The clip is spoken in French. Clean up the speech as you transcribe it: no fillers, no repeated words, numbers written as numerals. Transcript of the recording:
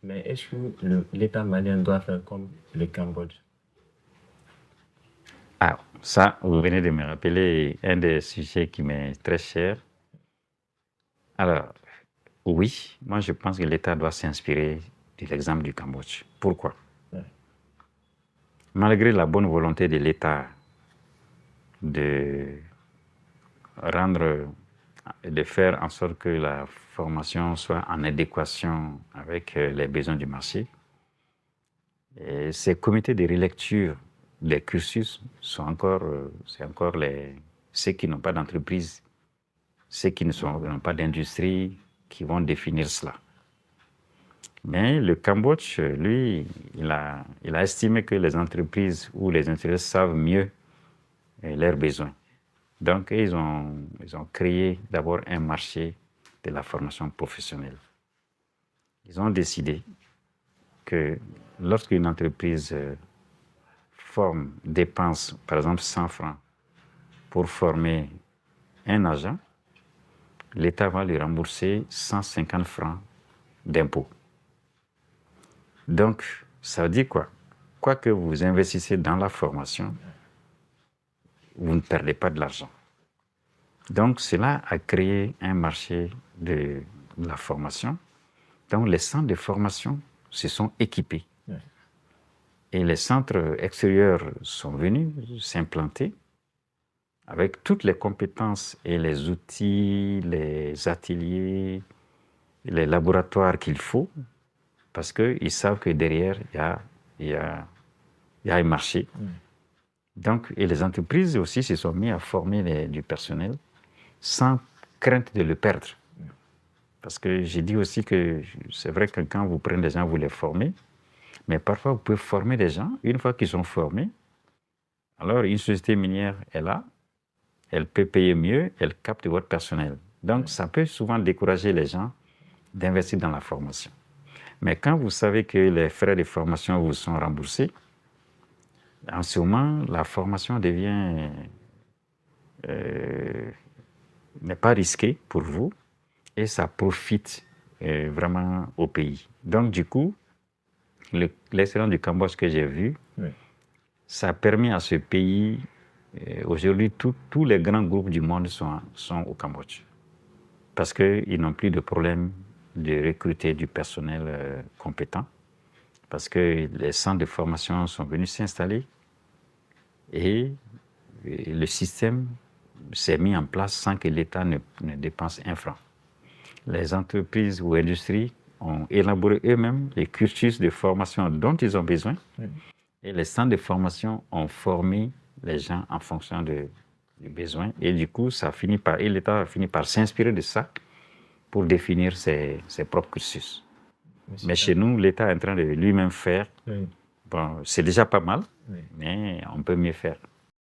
Mais est-ce que l'État malien doit faire comme le Cambodge? Ah, ça, vous venez de me rappeler un des sujets qui m'est très cher. Alors, oui, moi je pense que l'État doit s'inspirer de l'exemple du Cambodge. Pourquoi? Ouais. Malgré la bonne volonté de l'État de rendre, de faire en sorte que la formation soit en adéquation avec les besoins du marché, et ces comités de relecture des cursus sont encore, c'est encore ceux qui n'ont pas d'entreprise, ceux qui n'ont pas d'industrie, qui vont définir cela. Mais le Cambodge, lui, il a estimé que les entreprises ou les intérêts savent mieux leurs besoins. Donc, ils ont créé d'abord un marché de la formation professionnelle. Ils ont décidé que lorsqu'une entreprise dépense par exemple 100 francs pour former un agent, l'État va lui rembourser 150 francs d'impôt. Donc, ça veut dire quoi? Quoi que vous investissez dans la formation, vous ne perdez pas de l'argent. Donc, cela a créé un marché de la formation. Donc, les centres de formation se sont équipés. Ouais. Et les centres extérieurs sont venus s'implanter avec toutes les compétences et les outils, les ateliers, les laboratoires qu'il faut, parce qu'ils savent que derrière, il y a un marché. Donc, et les entreprises aussi se sont mis à former du personnel sans crainte de le perdre. Parce que j'ai dit aussi que c'est vrai que quand vous prenez des gens, vous les formez, mais parfois vous pouvez former des gens, une fois qu'ils sont formés, alors une société minière est là, elle peut payer mieux, elle capte votre personnel. Donc, ça peut souvent décourager les gens d'investir dans la formation. Mais quand vous savez que les frais de formation vous sont remboursés, en ce moment, la formation devient n'est pas risquée pour vous et ça profite vraiment au pays. Donc, du coup, l'excellence du Cambodge que j'ai vu, ça a permis à ce pays, aujourd'hui, tous les grands groupes du monde sont au Cambodge. Parce qu'ils n'ont plus de problème de recruter du personnel compétent. Parce que les centres de formation sont venus s'installer et le système s'est mis en place sans que l'État ne dépense un franc. Les entreprises ou industries ont élaboré eux-mêmes les cursus de formation dont ils ont besoin et les centres de formation ont formé les gens en fonction du besoin et du coup, l'État a fini par s'inspirer de ça pour définir ses propres cursus. Mais chez nous, l'État est en train de lui-même faire. Bon, c'est déjà pas mal, mais on peut mieux faire.